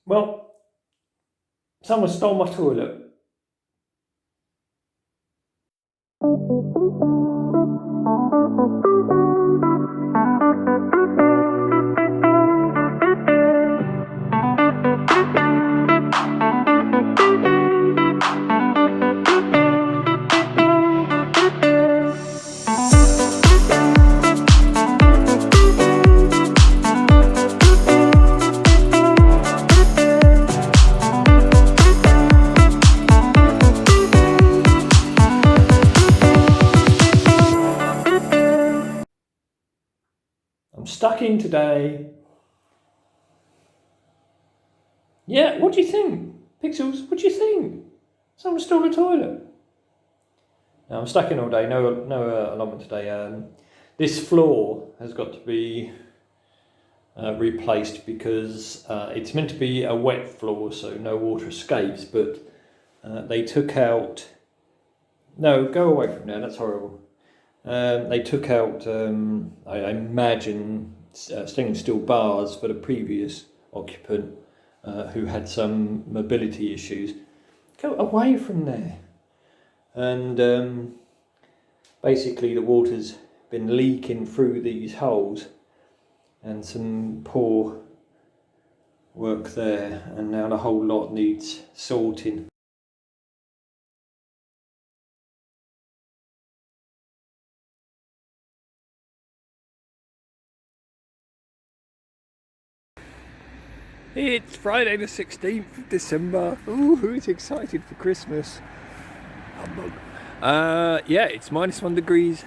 Well, someone stole my toilet. I'm stuck in today. Yeah, what do you think? Pixels, what do you think? Someone stole the toilet. No, I'm stuck in all day, no allotment today. This floor has got to be replaced because it's meant to be a wet floor, so no water escapes, but they took out... No, go away from there, that's horrible. They took out, I imagine, stainless steel bars for the previous occupant who had some mobility issues. Go away from there. And basically the water's been leaking through these holes, and some poor work there, and now the whole lot needs sorting. It's Friday the 16th of December. Ooh, who's excited for Christmas? Humbug. Yeah, it's -1 degrees.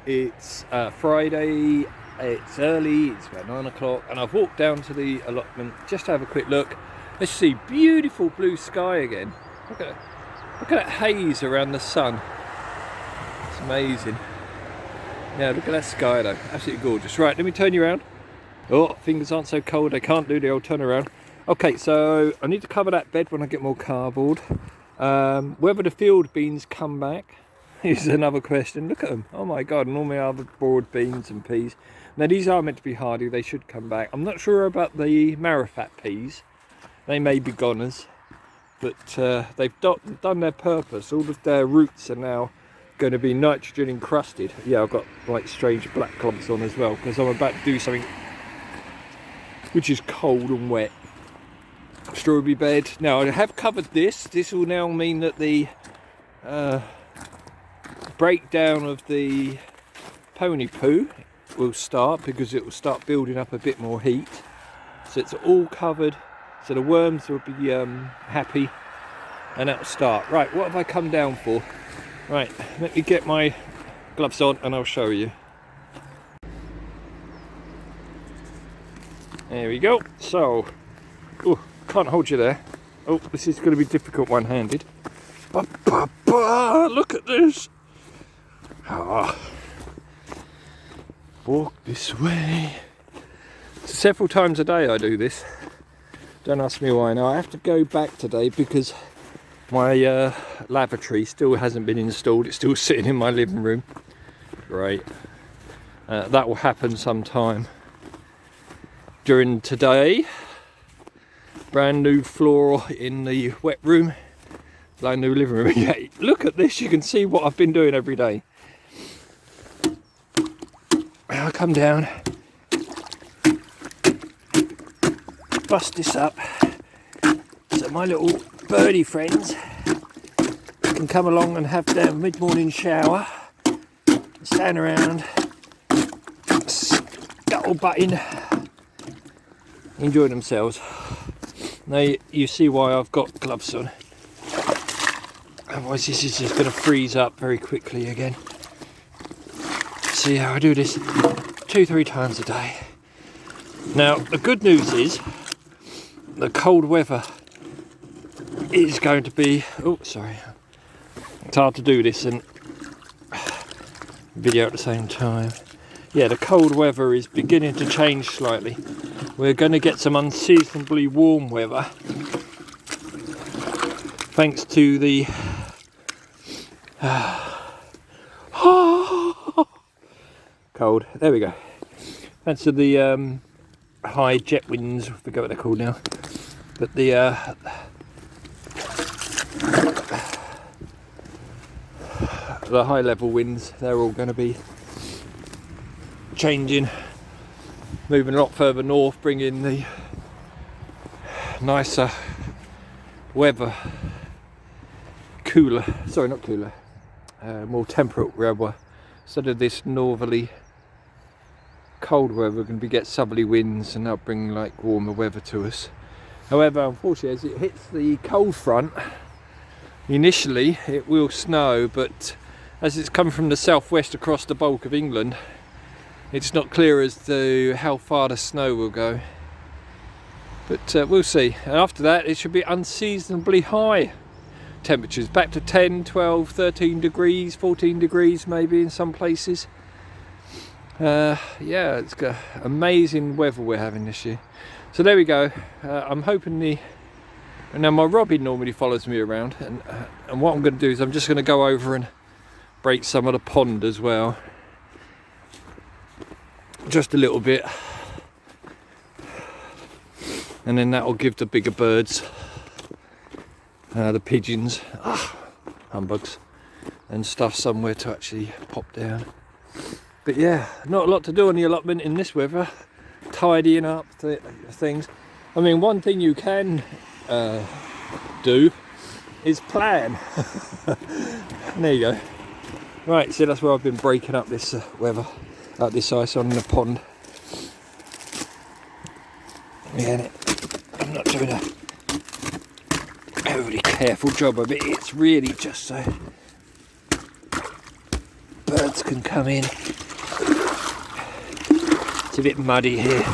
It's Friday, it's early, it's about 9 o'clock, and I've walked down to the allotment just to have a quick look. Let's see, beautiful blue sky again. Look at that haze around the sun. It's amazing. Yeah, look at that sky though, absolutely gorgeous. Right, let me turn you around. Oh, fingers aren't so cold, I can't do the old turnaround. Okay, so I need to cover that bed when I get more cardboard. Whether the field beans come back is another question. Look at them, oh my god, and all my other broad beans and peas. Now these are meant to be hardy, they should come back. I'm not sure about the marrowfat peas, they may be goners, but they've done their purpose. All of their roots are now going to be nitrogen encrusted. Yeah, I've got like strange black clumps on as well, because I'm about to do something which is cold and wet. Strawberry bed. Now I have covered this. This will now mean that the breakdown of the pony poo will start, because it will start building up a bit more heat. So it's all covered, so the worms will be happy, and that will start. Right, what have I come down for? Right, let me get my gloves on and I'll show you. There we go. So, oh, can't hold you there. Oh, this is going to be difficult one-handed. Look at this. Ah. Walk this way. Several times a day I do this. Don't ask me why. Now I have to go back today because my lavatory still hasn't been installed. It's still sitting in my living room. Great. That will happen sometime during today. Brand new floor in the wet room, brand new living room. Yeah, look at this, you can see what I've been doing every day. I'll come down, bust this up so my little birdie friends can come along and have their mid-morning shower, stand around, scuttle-butting, enjoy themselves. Now you see why I've got gloves on, otherwise this is just going to freeze up very quickly again. See how I do this 2-3 times a day. Now the good news is the cold weather is going to be, oh sorry, it's hard to do this and video at the same time. Yeah, the cold weather is beginning to change slightly. We're going to get some unseasonably warm weather thanks to the cold. There we go. Thanks to the high jet winds, I forget what they're called now. But the high level winds, they're all going to be changing, moving a lot further north, bringing the nicer weather, cooler, sorry not cooler, more temperate weather. Instead of this northerly cold weather, we're going to get southerly winds, and that'll bring like warmer weather to us. However, unfortunately, as it hits the cold front, initially it will snow, but as it's come from the southwest across the bulk of England, it's not clear as to how far the snow will go. But we'll see. And after that, it should be unseasonably high temperatures, back to 10, 12, 13 degrees, 14 degrees maybe in some places. Yeah, it's got amazing weather we're having this year. So there we go. I'm hoping now my Robin normally follows me around, and what I'm going to do is I'm just going to go over and break some of the pond as well, just a little bit, and then that will give the bigger birds, the pigeons, humbugs and stuff, somewhere to actually pop down. But yeah, not a lot to do on the allotment in this weather, tidying up things. I mean, one thing you can do is plan. There you go. Right, so that's where I've been breaking up this weather, this ice on the pond. Yeah, I'm not doing a overly careful job of it. It's really just so birds can come in. It's a bit muddy here.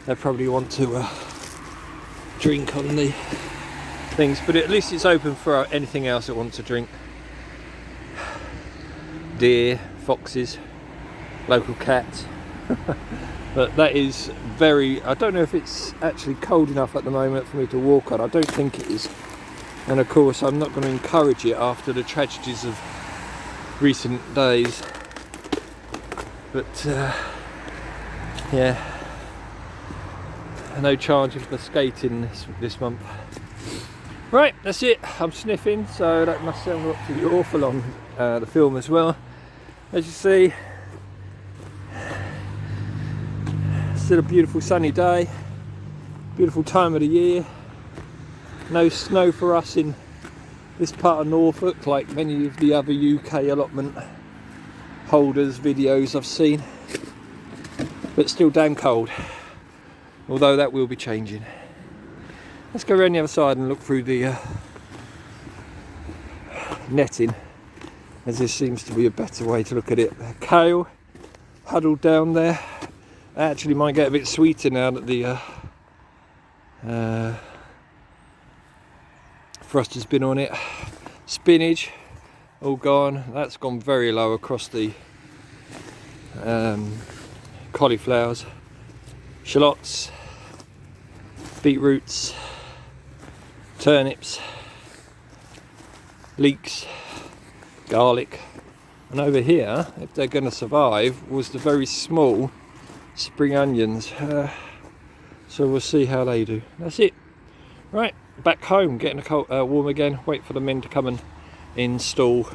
They probably want to drink on the things, but at least it's open for anything else that wants to drink. Deer, foxes, local cats. But that is I don't know if it's actually cold enough at the moment for me to walk on. I don't think it is. And of course I'm not going to encourage it after the tragedies of recent days. But yeah, no charging for skating this month. Right, that's it. I'm sniffing, so that must sound absolutely awful on the film as well. As you see, still a beautiful sunny day, beautiful time of the year. No snow for us in this part of Norfolk like many of the other UK allotment holders videos I've seen, but still damn cold, although that will be changing. Let's go around the other side and look through the netting, as this seems to be a better way to look at it. Kale huddled down there. Actually might get a bit sweeter now that the frost has been on it. Spinach all gone. That's gone very low across the cauliflowers, shallots, beetroots, turnips, leeks, garlic, and over here, if they're going to survive, was the very small spring onions. So we'll see how they do. That's it. Right, back home, getting warm again. Wait for the men to come and install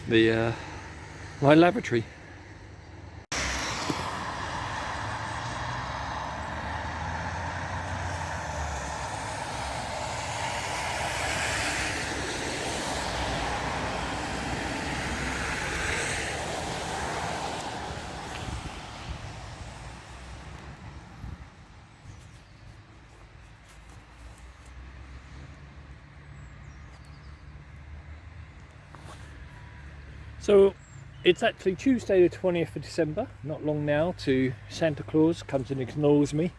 the my lavatory. So it's actually Tuesday the 20th of December, not long now to Santa Claus comes and ignores me.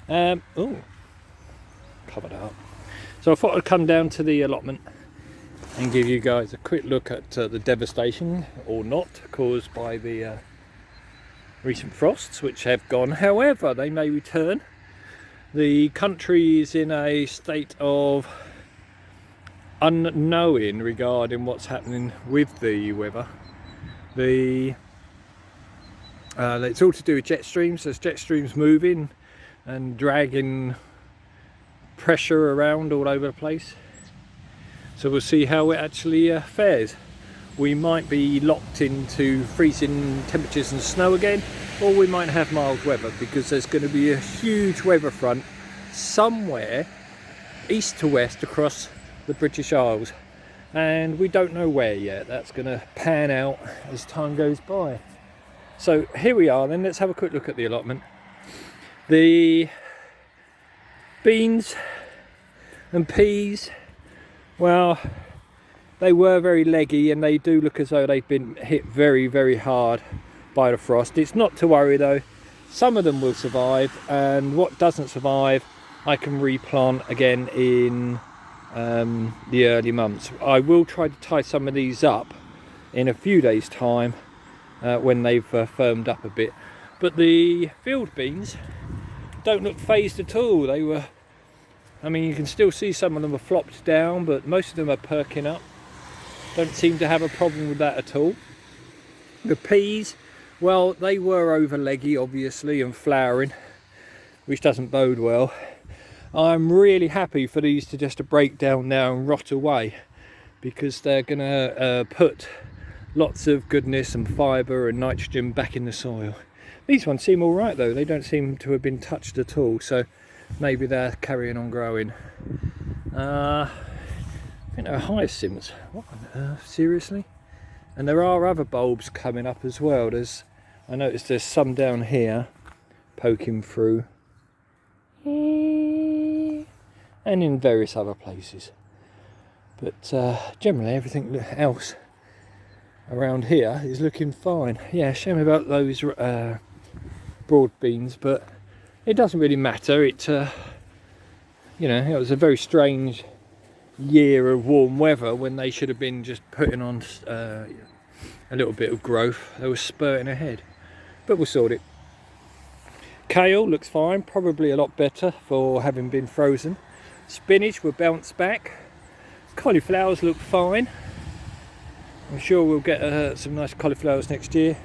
Oh, covered up. So I thought I'd come down to the allotment and give you guys a quick look at the devastation, or not, caused by the recent frosts, which have gone. However, they may return. The country is in a state of unknowing regarding what's happening with the weather. The It's all to do with jet streams. There's jet streams moving and dragging pressure around all over the place. So we'll see how it actually fares. We might be locked into freezing temperatures and snow again, or we might have mild weather, because there's going to be a huge weather front somewhere east to west across the British Isles, and we don't know where yet. That's going to pan out as time goes by. So here we are then. Let's have a quick look at the allotment. The beans and peas, well, they were very leggy, and they do look as though they've been hit very, very hard by the frost. It's not to worry though. Some of them will survive, and what doesn't survive I can replant again in the early months. I will try to tie some of these up in a few days time when they've firmed up a bit. But the field beans don't look phased at all. They were, I mean, you can still see some of them are flopped down, but most of them are perking up. Don't seem to have a problem with that at all. The peas, well, they were over leggy obviously and flowering, which doesn't bode well. I'm really happy for these to just break down now and rot away, because they're gonna put lots of goodness and fibre and nitrogen back in the soil. These ones seem all right though. They don't seem to have been touched at all, so maybe they're carrying on growing. I think they're hyacinths. What on earth? Seriously? And there are other bulbs coming up as well. I noticed there's some down here poking through, and in various other places. But generally everything else around here is looking fine. Yeah, shame about those broad beans, but it doesn't really matter. It you know, it was a very strange year of warm weather when they should have been just putting on a little bit of growth. They were spurting ahead, but we'll sort it. Kale looks fine, probably a lot better for having been frozen. Spinach will bounce back. Cauliflowers look fine. I'm sure we'll get some nice cauliflowers next year.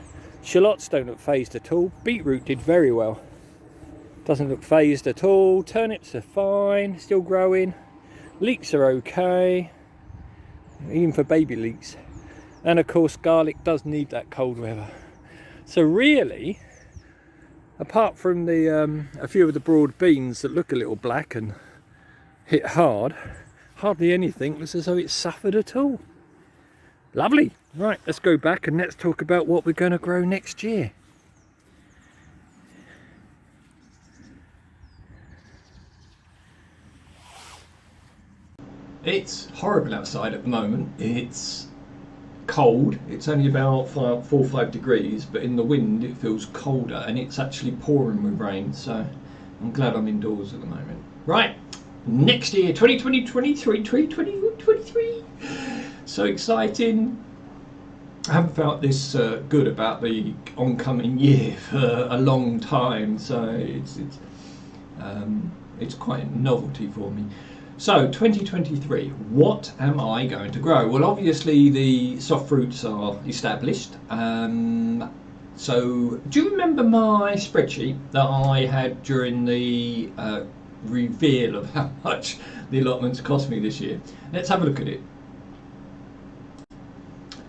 Shallots don't look phased at all. Beetroot did very well. Doesn't look phased at all. Turnips are fine, still growing. Leeks are okay, even for baby leeks. And of course garlic does need that cold weather. So really, apart from the a few of the broad beans that look a little black and hit hard, hardly anything looks as though it's suffered at all. Lovely. Right, let's go back and let's talk about what we're going to grow next year. It's horrible outside at the moment. It's cold. It's only about 4 or 5 degrees, but in the wind it feels colder, and it's actually pouring with rain, so I'm glad I'm indoors at the moment. Right, next year, 2023. So exciting. I haven't felt this good about the oncoming year for a long time, so it's quite a novelty for me. So 2023, what am I going to grow? Well, obviously the soft fruits are established. So do you remember my spreadsheet that I had during the reveal of how much the allotments cost me this year? Let's have a look at it.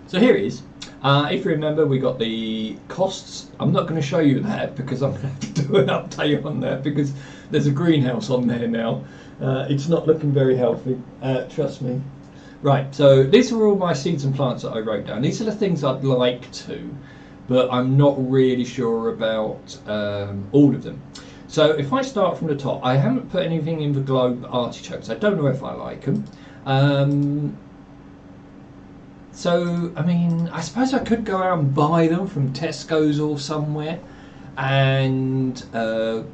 So here it is. If you remember, we got the costs. I'm not going to show you that because I'm going to have to do an update on that, because there's a greenhouse on there now. It's not looking very healthy, trust me. Right, so these are all my seeds and plants that I wrote down. These are the things I'd like to, but I'm not really sure about all of them. So if I start from the top, I haven't put anything in the globe artichokes. I don't know if I like them. So, I mean, I suppose I could go out and buy them from Tesco's or somewhere and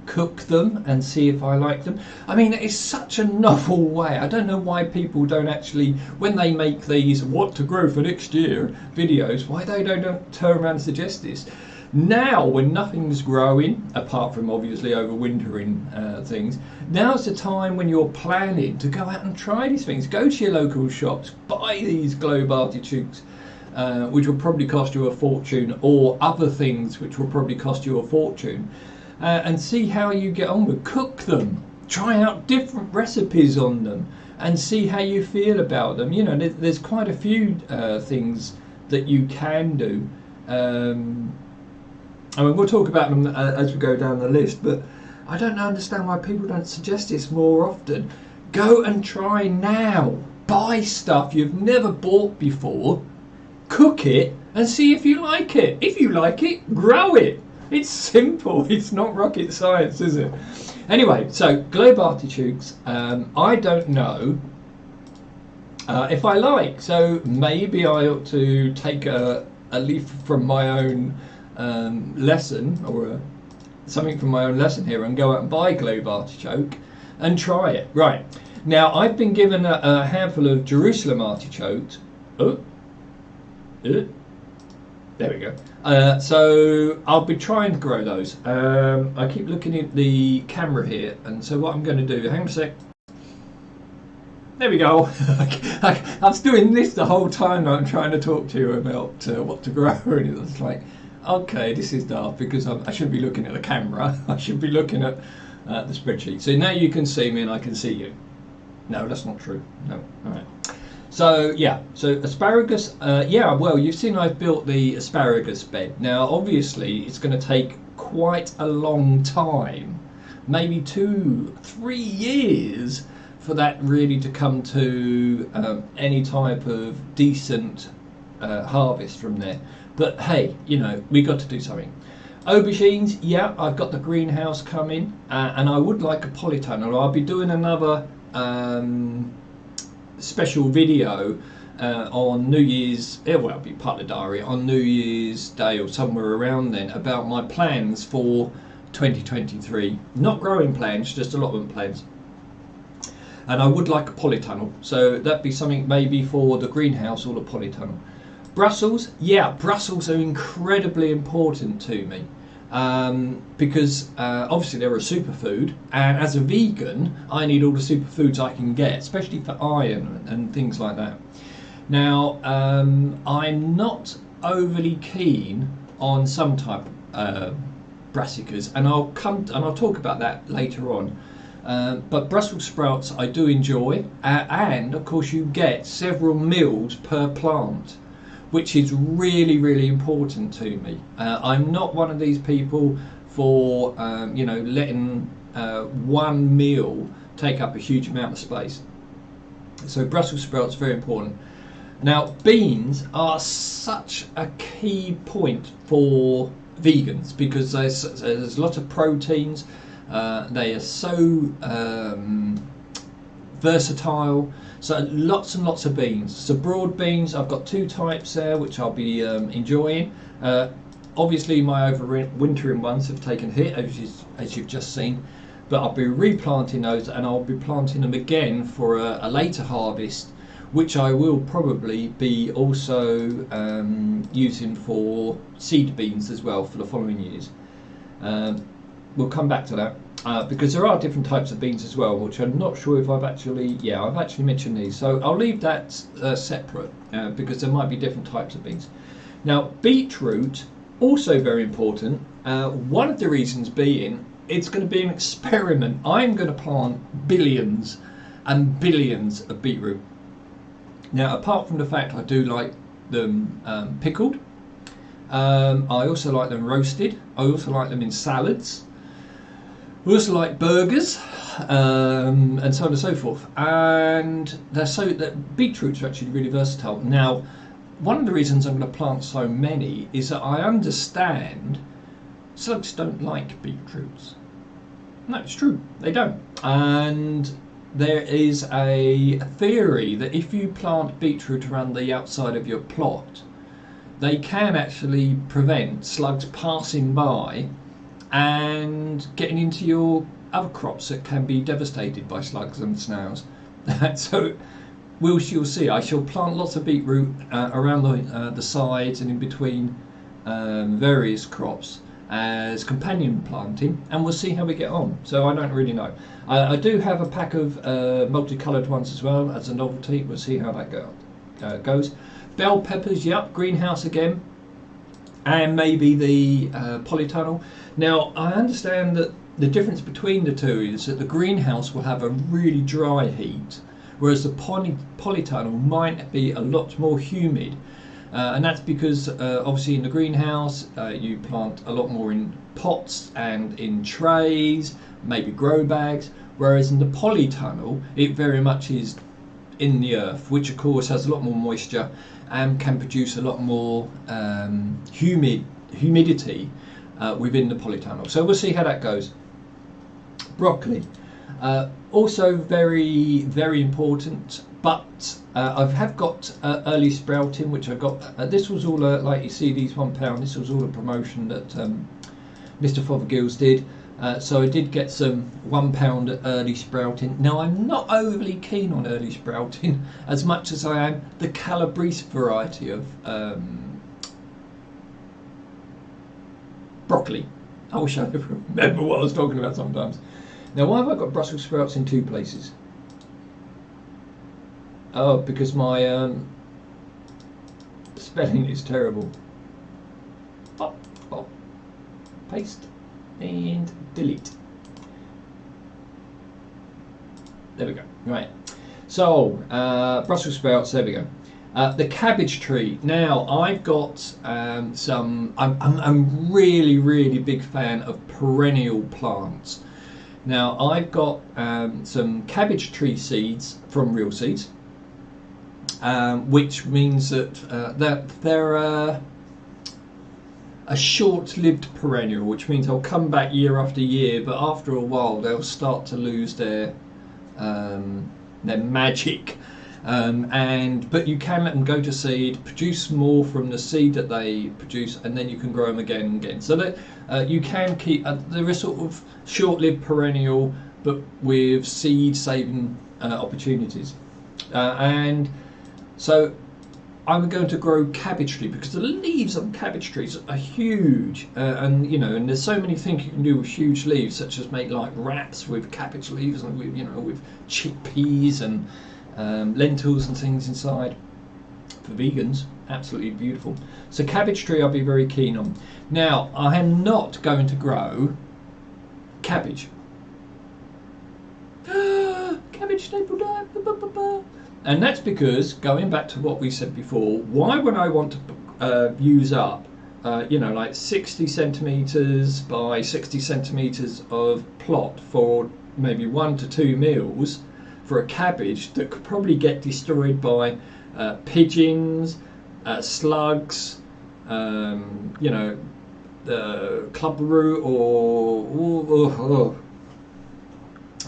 cook them and see if I like them. I mean, it's such a novel way. I don't know why people don't actually, when they make these what to grow for next year videos, why they don't turn around and suggest this. Now, when nothing's growing, apart from obviously overwintering things, now's the time when you're planning to go out and try these things. Go to your local shops, buy these globe artichokes, which will probably cost you a fortune, or other things which will probably cost you a fortune, and see how you get on with. Cook them, try out different recipes on them, and see how you feel about them. You know, there's quite a few things that you can do. I mean, we'll talk about them as we go down the list, but I don't understand why people don't suggest this more often. Go and try now. Buy stuff you've never bought before, cook it, and see if you like it. If you like it, grow it. It's simple. It's not rocket science, is it? Anyway, so globe artichokes, I don't know if I like. So maybe I ought to take a leaf from my own lesson, or something from my own lesson here, and go out and buy globe artichoke and try it. Right, now I've been given a handful of Jerusalem artichokes. There we go. So I'll be trying to grow those. I keep looking at the camera here, and so what I'm going to do, hang on a sec. There we go. I was doing this the whole time I'm trying to talk to you about what to grow, and it was like, okay, this is daft, because I shouldn't be looking at the camera. I should be looking at the spreadsheet. So now you can see me and I can see you. No, that's not true. No. All right. So yeah, so asparagus. Yeah, well, you've seen I've built the asparagus bed. Now, obviously, it's going to take quite a long time, maybe 2-3 years, for that really to come to any type of decent harvest from there. But hey, you know, we got to do something. Aubergines, yeah, I've got the greenhouse coming, and I would like a polytunnel. I'll be doing another special video on New Year's, well, it'll be part of the diary, on New Year's Day or somewhere around then, about my plans for 2023. Not growing plans, just allotment plans. And I would like a polytunnel, so that'd be something maybe for the greenhouse or the polytunnel. Brussels, yeah, Brussels are incredibly important to me, because obviously they're a superfood, and as a vegan I need all the superfoods I can get, especially for iron and things like that. Now, I'm not overly keen on some type of brassicas, and I'll talk about that later on. But Brussels sprouts I do enjoy, and of course you get several meals per plant, which is really, really important to me. I'm not one of these people for you know, letting one meal take up a huge amount of space. So Brussels sprouts very important. Now, beans are such a key point for vegans, because there's a lot of proteins. They are so versatile, so lots and lots of beans. So broad beans, I've got 2 types there which I'll be enjoying. Obviously my overwintering ones have taken a hit, as you've just seen, but I'll be replanting those, and I'll be planting them again for a later harvest, which I will probably be also using for seed beans as well for the following years. We'll come back to that. Because there are different types of beans as well, which I'm not sure if I've actually mentioned these. So I'll leave that separate, because there might be different types of beans. Now, beetroot, also very important. One of the reasons being, it's going to be an experiment. I'm going to plant billions and billions of beetroot. Now, apart from the fact I do like them pickled, I also like them roasted. I also like them in salads. We also like burgers, and so on and so forth. And that beetroots are actually really versatile. Now, one of the reasons I'm going to plant so many is that I understand slugs don't like beetroots. No, it's true, they don't. And there is a theory that if you plant beetroot around the outside of your plot, they can actually prevent slugs passing by and getting into your other crops that can be devastated by slugs and snails. So we shall see. I shall plant lots of beetroot around the sides and in between various crops as companion planting, and we'll see how we get on. So I don't really know. I do have a pack of multicoloured ones as well as a novelty. We'll see how that goes. Bell peppers, yep, greenhouse again, and maybe the polytunnel. Now I understand that the difference between the two is that the greenhouse will have a really dry heat, whereas the polytunnel might be a lot more humid. And that's because obviously in the greenhouse you plant a lot more in pots and in trays, maybe grow bags, whereas in the polytunnel it very much is in the earth, which of course has a lot more moisture and can produce a lot more humidity within the polytunnel. So we'll see how that goes. Broccoli, also very, very important, but I have got early sprouting, which I got, this was all, like you see these £1, this was all a promotion that Mr. Fothergills did. So I did get some £1 early sprouting. Now I'm not overly keen on early sprouting as much as I am the Calabrese variety of broccoli. I wish I could remember what I was talking about sometimes. Now why have I got Brussels sprouts in 2 places? Oh, because my spelling is terrible. Pop, pop, paste and delete. There we go. Right. So Brussels sprouts. There we go. The cabbage tree. Now I've got some. I'm really, really big fan of perennial plants. Now I've got some cabbage tree seeds from Real Seeds, which means that they're a short-lived perennial, which means they'll come back year after year, but after a while they'll start to lose their magic. But you can let them go to seed, produce more from the seed that they produce, and then you can grow them again and again. So that you can keep. They're a sort of short-lived perennial, but with seed-saving opportunities. And so I'm going to grow cabbage tree because the leaves on cabbage trees are huge, and and there's so many things you can do with huge leaves, such as make like wraps with cabbage leaves and with chickpeas and lentils and things inside for vegans. Absolutely beautiful. So cabbage tree I'll be very keen on. Now I am not going to grow cabbage. Cabbage staple diet. And that's because, going back to what we said before, why would I want to use up like 60 centimetres by 60 centimetres of plot for maybe 1 to 2 meals for a cabbage that could probably get destroyed by pigeons, slugs, the clubroot, or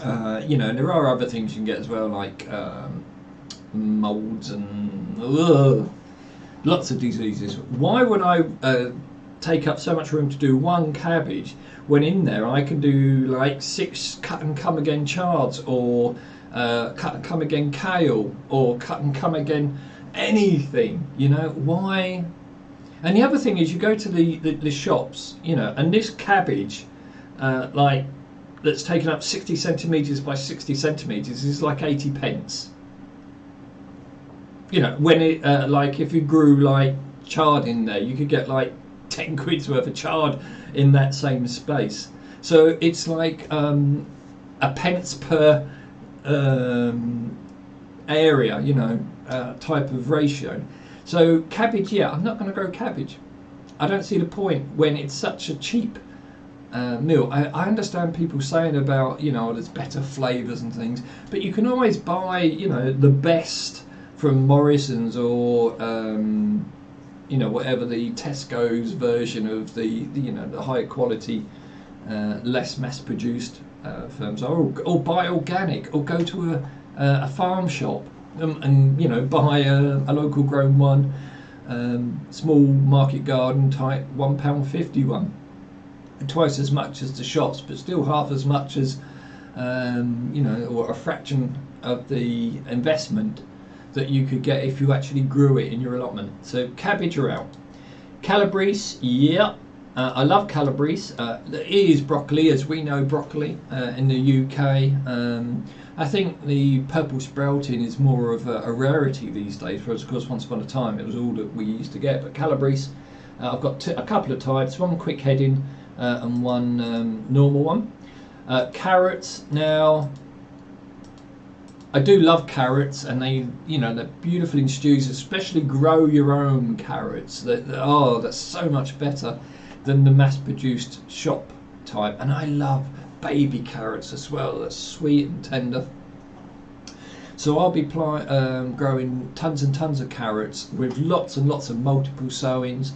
there are other things you can get as well, like moulds and lots of diseases. Why would I take up so much room to do one cabbage when in there I can do like 6 cut and come again chards, or cut and come again kale, or cut and come again anything? Why? And the other thing is, you go to the shops, and this cabbage that's taken up 60 centimetres by 60 centimetres is like 80 pence. When it like if you grew like chard in there, you could get like 10 quid's worth of chard in that same space. So it's like a pence per area, type of ratio. So cabbage, I'm not going to grow cabbage. I don't see the point when it's such a cheap meal. I understand people saying about there's better flavours and things, but you can always buy the best from Morrison's, or whatever the Tesco's version of the high quality, less mass produced firms are, or buy organic, or go to a farm shop and buy a local grown one, small market garden type £1.50 one, twice as much as the shops, but still half as much as or a fraction of the investment that you could get if you actually grew it in your allotment. So cabbage are out. Calabrese, yeah, I love calabrese. It is broccoli, as we know broccoli in the UK. I think the purple sprouting is more of a rarity these days, whereas of course once upon a time it was all that we used to get. But calabrese, I've got a couple of types, one quick heading and one normal one. Carrots, now I do love carrots, and they, you know, they're beautiful in stews, especially grow your own carrots. That's so much better than the mass-produced shop type. And I love baby carrots as well. They're sweet and tender. So I'll be growing tons and tons of carrots with lots and lots of multiple sowings,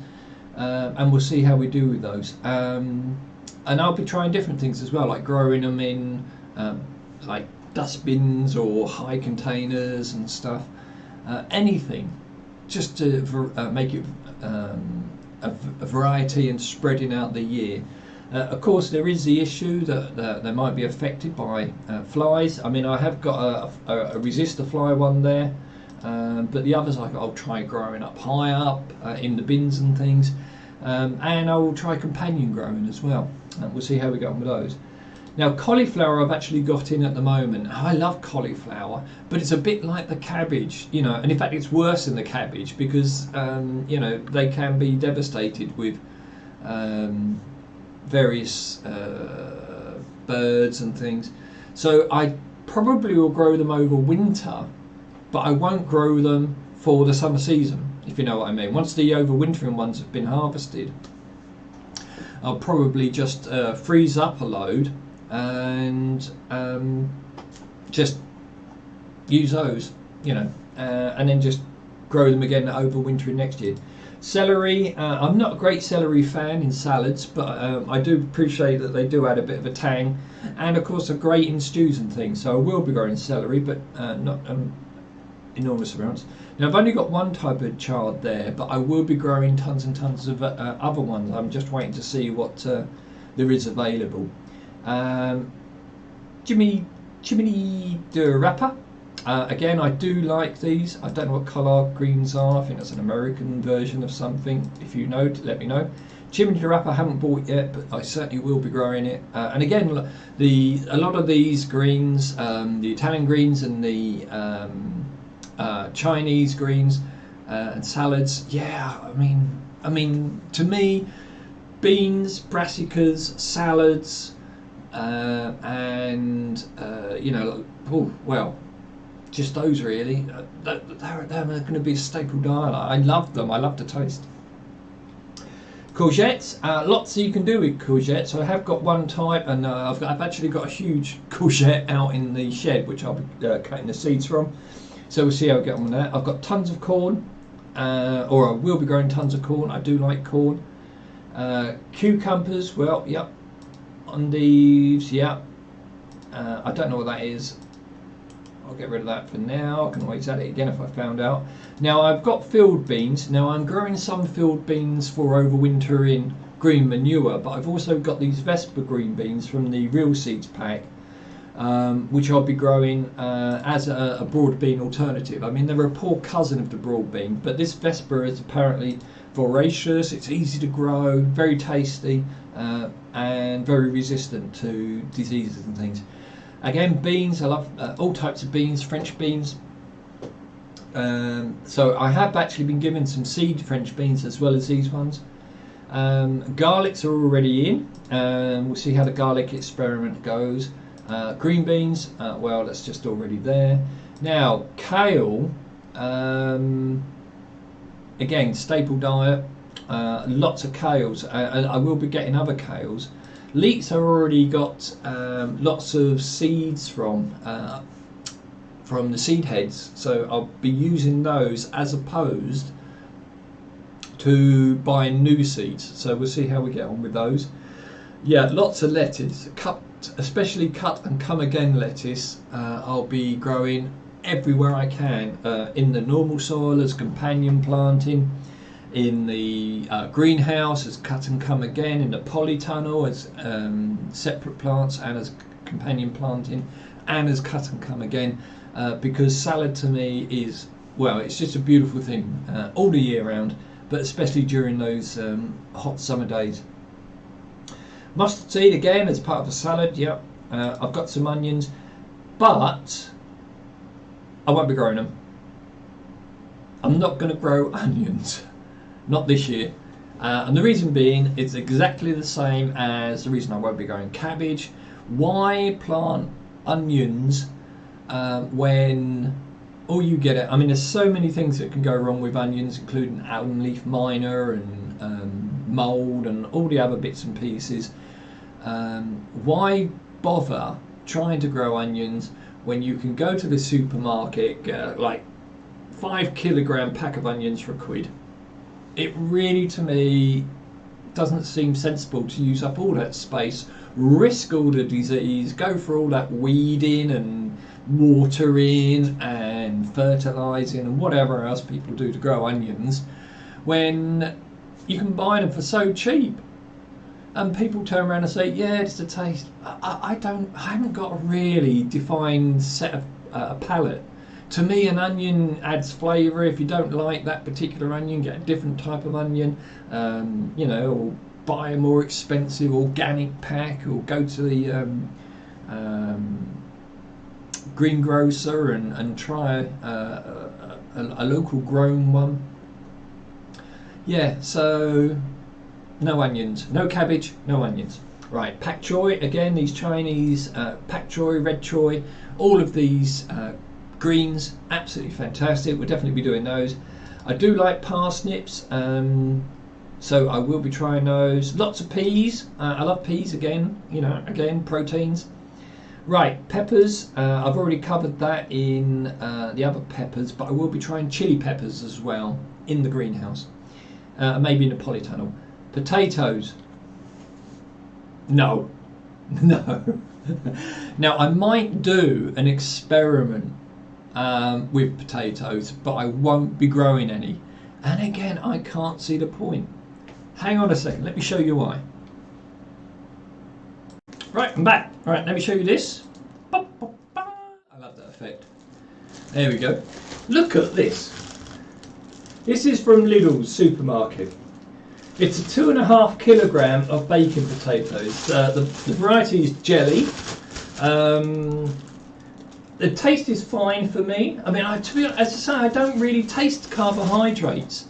and we'll see how we do with those. And I'll be trying different things as well, like growing them in like dustbins or high containers and stuff. Anything just to make it a variety and spreading out the year. Of course, there is the issue that they might be affected by flies. I mean, I have got a resistor fly one there, but the others I'll try growing up high up in the bins and things, and I will try companion growing as well. We'll see how we go on with those. Now, cauliflower I've actually got in at the moment. I love cauliflower, but it's a bit like the cabbage, you know, and in fact it's worse than the cabbage because, you know, they can be devastated with various birds and things. So I probably will grow them over winter, but I won't grow them for the summer season, if you know what I mean. Once the overwintering ones have been harvested, I'll probably just freeze up a load and just use those, you know, and then just grow them again over winter next year. Celery, I'm not a great celery fan in salads, but I do appreciate that they do add a bit of a tang, and of course are great in stews and things. So I will be growing celery, but not enormous amounts. Now I've only got one type of chard there, but I will be growing tons and tons of other ones. I'm just waiting to see what there is available. Chimney de Rapa. Again, I do like these. I don't know what collard greens are. I think that's an American version of something. If you know, let me know. Chimney de Rapa I haven't bought yet, but I certainly will be growing it. And again, a lot of these greens, the Italian greens and the Chinese greens and salads. Yeah, I mean, to me, beans, brassicas, salads, and you know, well, just those really. They're going to be a staple diet. I love them. I love the taste. Courgettes, lots you can do with courgettes. So I have got one type, and I've actually got a huge courgette out in the shed, which I'll be cutting the seeds from. So we'll see how we get on with that. I've got tons of corn, or I will be growing tons of corn. I do like corn. Cucumbers, well, yep. Endives, yep. I don't know what that is. I'll get rid of that for now. I can always add it again if I found out. Now I've got field beans. Now I'm growing some field beans for overwintering green manure, but I've also got these Vespa green beans from the Real Seeds pack, which I'll be growing as a broad bean alternative. I mean, they're a poor cousin of the broad bean, but this Vespa is apparently voracious, it's easy to grow, very tasty, and very resistant to diseases and things. Again, beans, I love all types of beans, French beans. So I have actually been given some seed French beans as well as these ones. Garlics are already in. We'll see how the garlic experiment goes. Green beans, well, that's just already there. Now, kale, again, staple diet, lots of kales. I will be getting other kales. Leeks I've already got lots of seeds from the seed heads, so I'll be using those as opposed to buying new seeds. So we'll see how we get on with those. Yeah, lots of lettuce, especially cut and come again lettuce. I'll be growing everywhere I can, in the normal soil as companion planting, in the greenhouse as cut and come again, in the polytunnel as separate plants and as companion planting, and as cut and come again, because salad to me is, well, it's just a beautiful thing all the year round, but especially during those hot summer days. Mustard seed again as part of the salad. Yep. I've got some onions, but I won't be growing them. I'm not going to grow onions, not this year. And the reason being, it's exactly the same as the reason I won't be growing cabbage. Why plant onions when all you get it? I mean, there's so many things that can go wrong with onions, including almond leaf miner and mold and all the other bits and pieces. Why bother trying to grow onions when you can go to the supermarket, get like 5 kilogram pack of onions for £1? It really, to me, doesn't seem sensible to use up all that space, risk all the disease, go for all that weeding and watering and fertilising and whatever else people do to grow onions, when you can buy them for so cheap. And people turn around and say, yeah, it's the taste. I haven't got a really defined set of palate. To me, an onion adds flavour. If you don't like that particular onion, get a different type of onion. You know, or buy a more expensive organic pack, or go to the greengrocer and try a local grown one. Yeah, so no onions, no cabbage, no onions. Right, pak choy, again, these Chinese pak choy, red choy, all of these greens, absolutely fantastic. We'll definitely be doing those. I do like parsnips, so I will be trying those. Lots of peas. I love peas again, you know, again, proteins. Right, peppers. I've already covered that in the other peppers, but I will be trying chili peppers as well in the greenhouse, maybe in the polytunnel. Potatoes. No. No. Now, I might do an experiment with potatoes, but I won't be growing any. And again, I can't see the point. Hang on a second, let me show you why. Right, I'm back. Right, let me show you this. I love that effect. There we go. Look at this. This is from Lidl's supermarket. It's a 2.5 kilogram of baking potatoes. The variety is jelly. The taste is fine for me. I mean, to be honest, as I say, I don't really taste carbohydrates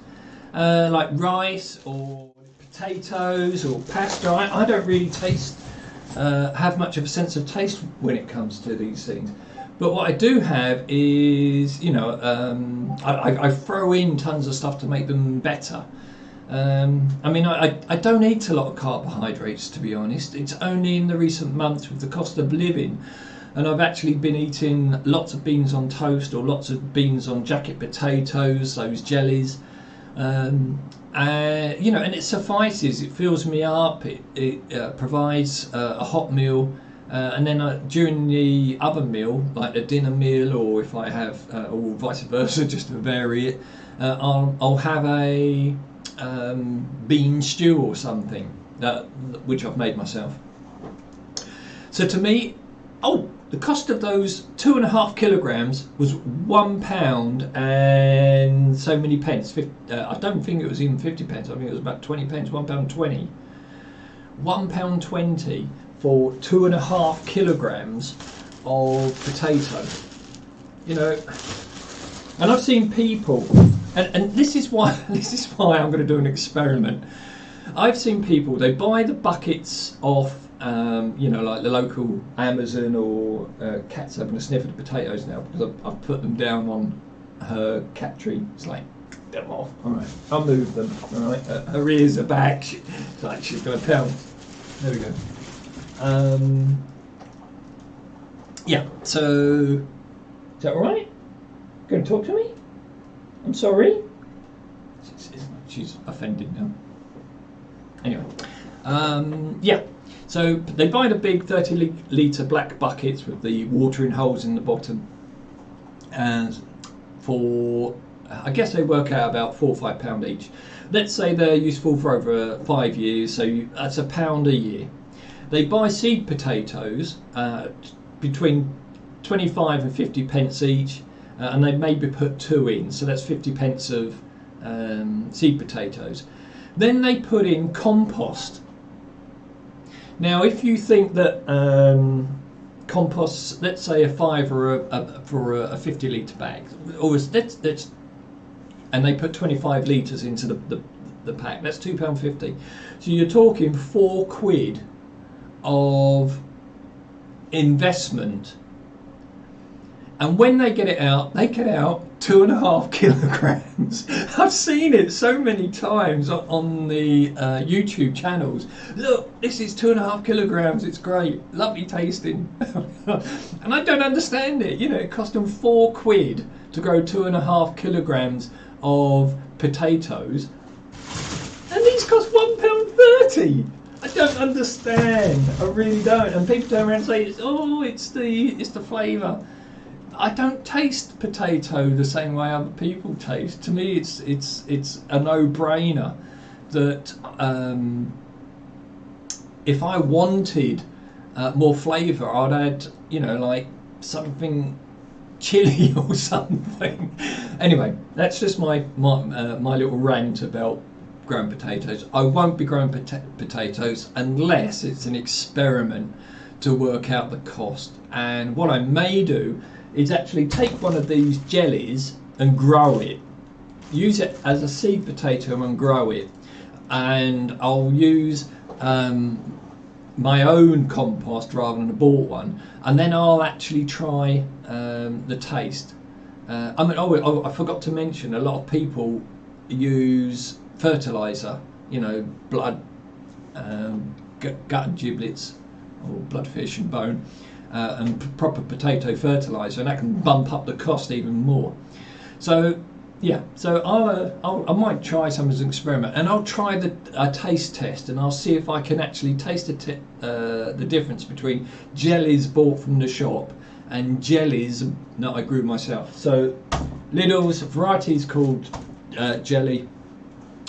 like rice or potatoes or pasta. I don't really have much of a sense of taste when it comes to these things. But what I do have is, you know, I throw in tons of stuff to make them better. I mean, I don't eat a lot of carbohydrates, to be honest. It's only in the recent months with the cost of living, and I've actually been eating lots of beans on toast or lots of beans on jacket potatoes, those jellies. You know, and it suffices. It fills me up. It provides a hot meal, and then during the other meal, like a dinner meal, or if I have, or vice versa, just to vary it, I'll have a bean stew or something, which I've made myself. So to me, the cost of those 2.5 kilograms was £1 and so many pence. I don't think it was even 50 pence. I think it was about 20 pence, £1.20. £1.20 for 2.5 kilograms of potato. You know, and I've seen people, and this is why I'm going to do an experiment. I've seen people, they buy the buckets off, you know, like the local Amazon, or Cat's having a sniff of the potatoes now because I've put them down on her cat tree. It's like, get them off. All right, I'll move them. All right, her ears are back. It's like she's going to pounce. There we go. Yeah, so is that all right? Going to talk to me? I'm sorry. She's offended now. Anyway, yeah. So they buy the big 30-litre black buckets with the watering holes in the bottom, and for, I guess they work out about £4 or £5 each. Let's say they're useful for over 5 years, so that's £1 a year. They buy seed potatoes between 25 and 50 pence each, and they maybe put 2 in, so that's 50 pence of seed potatoes. Then they put in compost. Now, if you think that compost, let's say a £5 for a 50 litre bag, or let's and they put 25 litres into the pack, that's £2.50. So you're talking £4 of investment. And when they get out 2.5 kilograms. I've seen it so many times on the YouTube channels. Look, this is 2.5 kilograms. It's great, lovely tasting. And I don't understand it. You know, it cost them £4 to grow 2.5 kilograms of potatoes, and these cost £1.30. I don't understand. I really don't. And people turn around and say, "Oh, it's the flavour." I don't taste potato the same way other people taste. To me, it's a no-brainer that if I wanted more flavour, I'd add, you know, like something chili or something. Anyway, that's just my little rant about growing potatoes. I won't be growing potatoes unless it's an experiment to work out the cost. And what I may do is actually take one of these jellies and grow it. Use it as a seed potato and grow it. And I'll use my own compost rather than a bought one. And then I'll actually try the taste. I mean, I forgot to mention, a lot of people use fertilizer, you know, blood, gut and giblets, or bloodfish and bone, and proper potato fertilizer, and that can bump up the cost even more. So yeah, so I might try some as an experiment, and I'll try a taste test, and I'll see if I can actually taste the difference between jellies bought from the shop and jellies that I grew myself. So Lidl's varieties called jelly,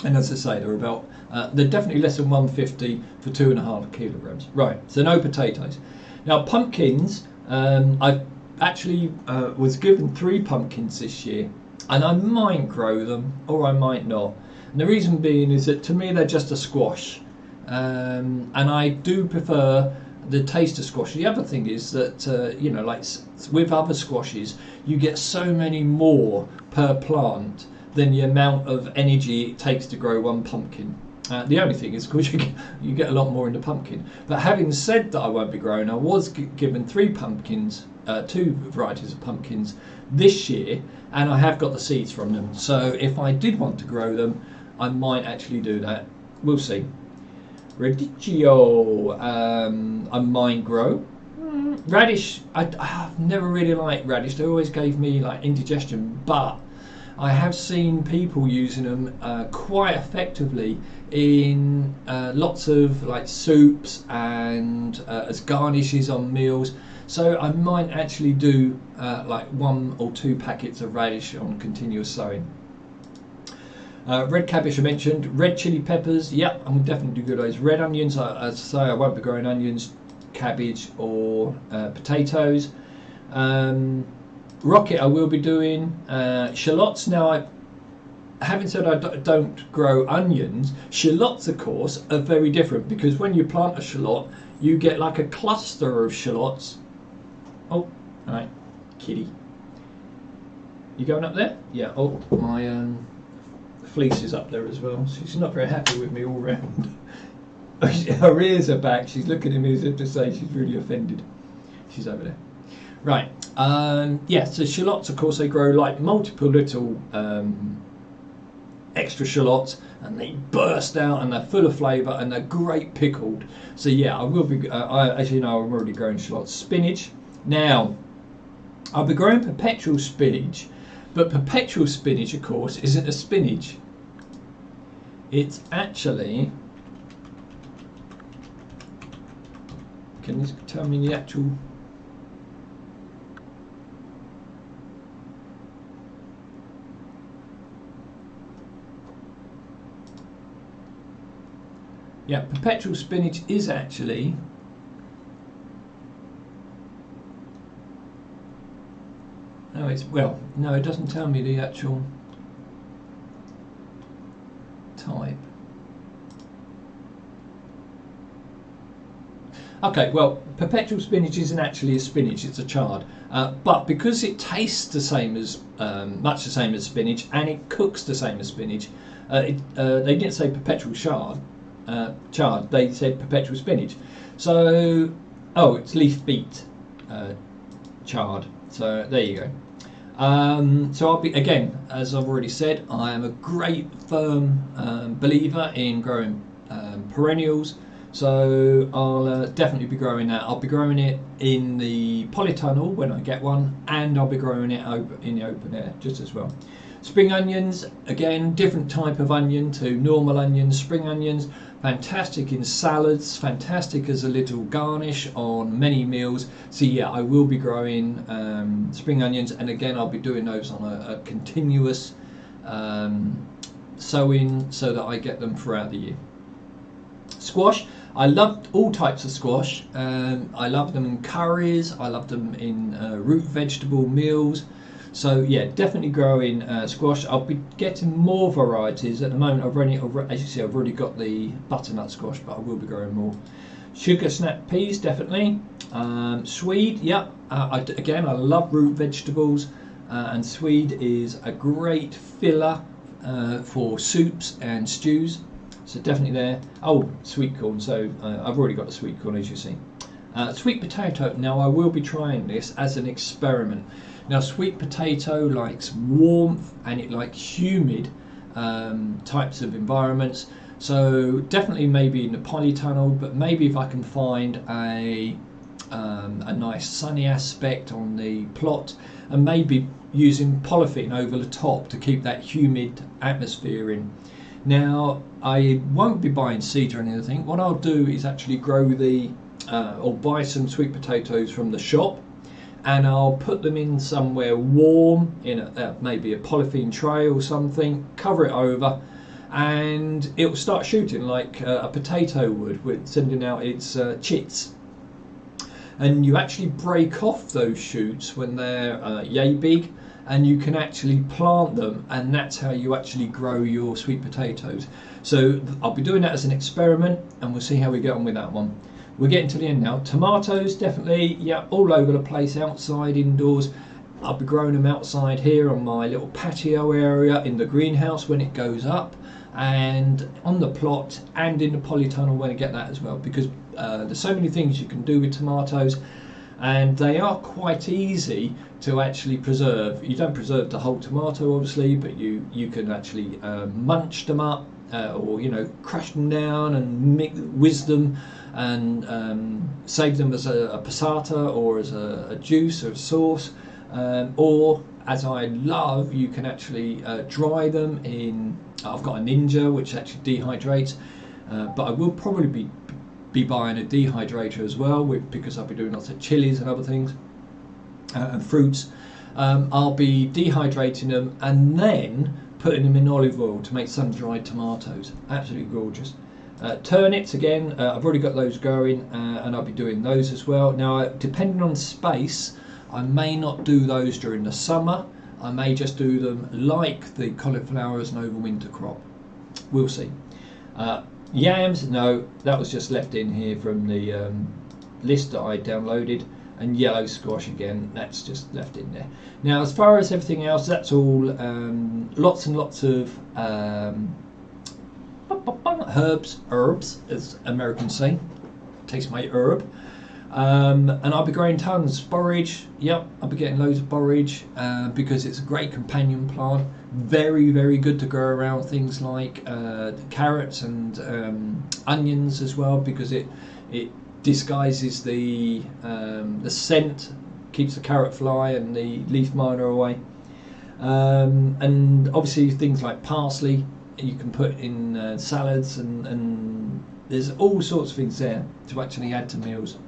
and as I say, they're definitely less than 150 for 2.5 kilograms. Right, so no potatoes. Now pumpkins, I actually was given 3 pumpkins this year, and I might grow them or I might not. And the reason being is that to me they're just a squash, and I do prefer the taste of squash. The other thing is that you know, like with other squashes, you get so many more per plant than the amount of energy it takes to grow one pumpkin. The only thing is, of course, you get a lot more in the pumpkin. But having said that, I won't be growing. I was given 3 pumpkins, 2 varieties of pumpkins this year, and I have got the seeds from them. So if I did want to grow them, I might actually do that. We'll see. Radicchio, I might grow. Radish, I've never really liked radish. They always gave me like indigestion, but I have seen people using them quite effectively in lots of like soups and as garnishes on meals. So I might actually do like 1 or 2 packets of radish on continuous sowing. Red cabbage I mentioned. Red chili peppers, yep, I'm definitely do those. Red onions, as I say, I won't be growing onions, cabbage or potatoes. Rocket I will be doing. Shallots, now having said I don't grow onions, shallots of course are very different, because when you plant a shallot you get like a cluster of shallots. Oh, alright, kitty. You going up there? Yeah, oh, my fleece is up there as well. She's not very happy with me all round. Her ears are back, she's looking at me as if to say she's really offended. She's over there. Right, yeah, so shallots, of course, they grow like multiple little extra shallots, and they burst out and they're full of flavour and they're great pickled. So yeah, I will be, as you know, I'm already growing shallots. Spinach, now, I'll be growing perpetual spinach, but perpetual spinach, of course, isn't a spinach. It's actually, can you tell me the actual? Yeah, perpetual spinach is actually no, it doesn't tell me the actual type. Okay, well, perpetual spinach isn't actually a spinach, it's a chard. But because it tastes the same as, much the same as spinach, and it cooks the same as spinach, they didn't say perpetual chard, they said perpetual spinach. So, oh, it's leaf beet chard. So there you go. So I'll be, again, as I've already said, I am a great firm believer in growing perennials. So I'll definitely be growing that. I'll be growing it in the polytunnel when I get one, and I'll be growing it in the open air just as well. Spring onions, again, different type of onion to normal onions. Spring onions, fantastic in salads, fantastic as a little garnish on many meals. So yeah, I will be growing spring onions, and again, I'll be doing those on a continuous sowing so that I get them throughout the year. Squash, I love all types of squash. I love them in curries, I love them in root vegetable meals. So yeah, definitely growing squash. I'll be getting more varieties. At the moment, as you see, I've already got the butternut squash, but I will be growing more. Sugar snap peas, definitely. Swede, yeah. Again, I love root vegetables, and swede is a great filler for soups and stews. So definitely there. Oh, sweet corn. So I've already got the sweet corn, as you see. Sweet potato. Now I will be trying this as an experiment. Now sweet potato likes warmth and it likes humid types of environments. So definitely maybe in the polytunnel, but maybe if I can find a nice sunny aspect on the plot, and maybe using polythene over the top to keep that humid atmosphere in. Now I won't be buying seeds or anything. What I'll do is actually grow or buy some sweet potatoes from the shop, and I'll put them in somewhere warm, in maybe a polythene tray or something, cover it over, and it'll start shooting like a potato would, with sending out its chits. And you actually break off those shoots when they're yay big, and you can actually plant them, and that's how you actually grow your sweet potatoes. So I'll be doing that as an experiment, and we'll see how we get on with that one. We're getting to the end now. Tomatoes, definitely, yeah, all over the place, outside, indoors. I'll be growing them outside here on my little patio area in the greenhouse when it goes up, and on the plot and in the polytunnel when I get that as well, because there's so many things you can do with tomatoes, and they are quite easy to actually preserve. You don't preserve the whole tomato obviously, but you can actually munch them up, or crush them down and whiz them and save them as a passata or as a juice or a sauce, or as I love, you can actually dry them in, I've got a Ninja which actually dehydrates, but I will probably be buying a dehydrator as well, because I'll be doing lots of chilies and other things and fruits. I'll be dehydrating them and then putting them in olive oil to make sun-dried tomatoes. Absolutely gorgeous. Turnips, again, I've already got those going, and I'll be doing those as well. Now, depending on space, I may not do those during the summer. I may just do them like the cauliflower as an overwinter crop. We'll see. Yams, no, that was just left in here from the list that I downloaded. And yellow squash, again, that's just left in there. Now, as far as everything else, that's all lots and lots of herbs, as Americans say. Taste my herb. And I'll be growing tons. Borage, yep, I'll be getting loads of borage because it's a great companion plant. Very, very good to grow around things like carrots and onions as well, because it disguises the scent, keeps the carrot fly and the leaf miner away. And obviously things like parsley you can put in salads, and there's all sorts of things there to actually add to meals.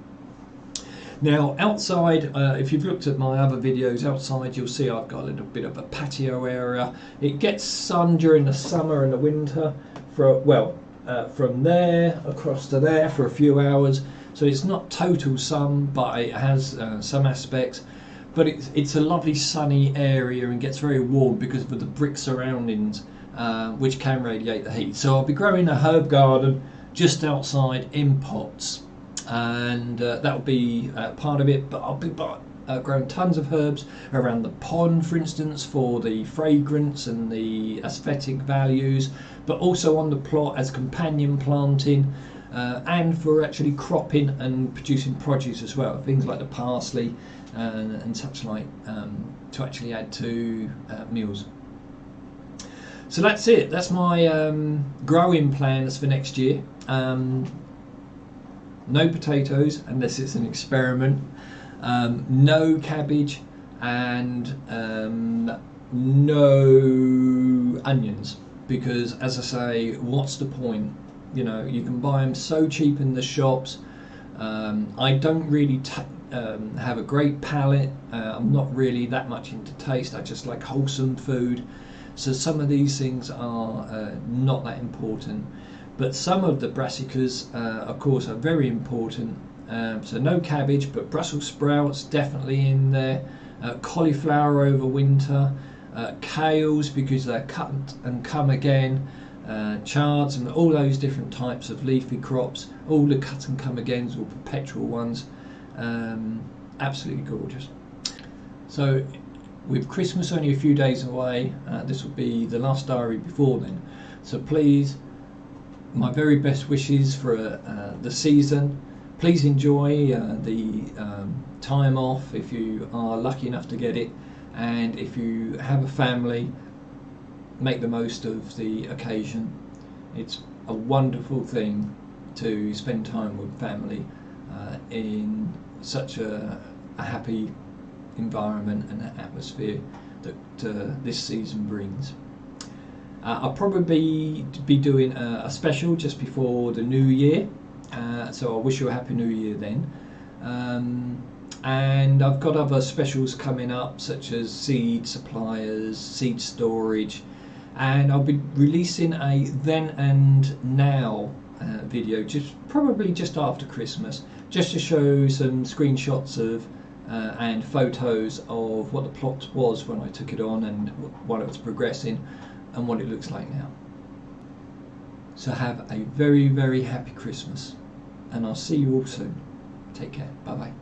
Now outside, if you've looked at my other videos outside, you'll see I've got a little bit of a patio area. It gets sun during the summer and the winter from there across to there for a few hours. So it's not total sun, but it has some aspects. But it's a lovely sunny area and gets very warm because of the brick surroundings, which can radiate the heat. So I'll be growing a herb garden just outside in pots. and that will be part of it. But I'll be growing tons of herbs around the pond, for instance, for the fragrance and the aesthetic values, but also on the plot as companion planting, and for actually cropping and producing produce as well, things like the parsley and such like, to actually add to meals. So that's it. That's my growing plans for next year. No potatoes unless it's an experiment. No cabbage, and no onions, because, as I say, what's the point? You know, you can buy them so cheap in the shops. I don't really have a great palate. I'm not really that much into taste. I just like wholesome food. So some of these things are not that important. But some of the brassicas, of course, are very important. So no cabbage, but Brussels sprouts definitely in there. Cauliflower over winter. Kales, because they're cut and come again. Chards and all those different types of leafy crops. All the cut and come agains or perpetual ones. Absolutely gorgeous. So with Christmas only a few days away, this will be the last diary before then. So please, my very best wishes for the season. Please enjoy the time off if you are lucky enough to get it, and if you have a family, make the most of the occasion. It's a wonderful thing to spend time with family in such a happy environment and atmosphere that this season brings. I'll probably be doing a special just before the new year, so I wish you a happy new year then. And I've got other specials coming up, such as seed suppliers, seed storage, and I'll be releasing a then and now video probably just after Christmas, just to show some screenshots of and photos of what the plot was when I took it on, and while it was progressing, and what it looks like now. So have a very, very happy Christmas, and I'll see you all soon. Take care. Bye bye.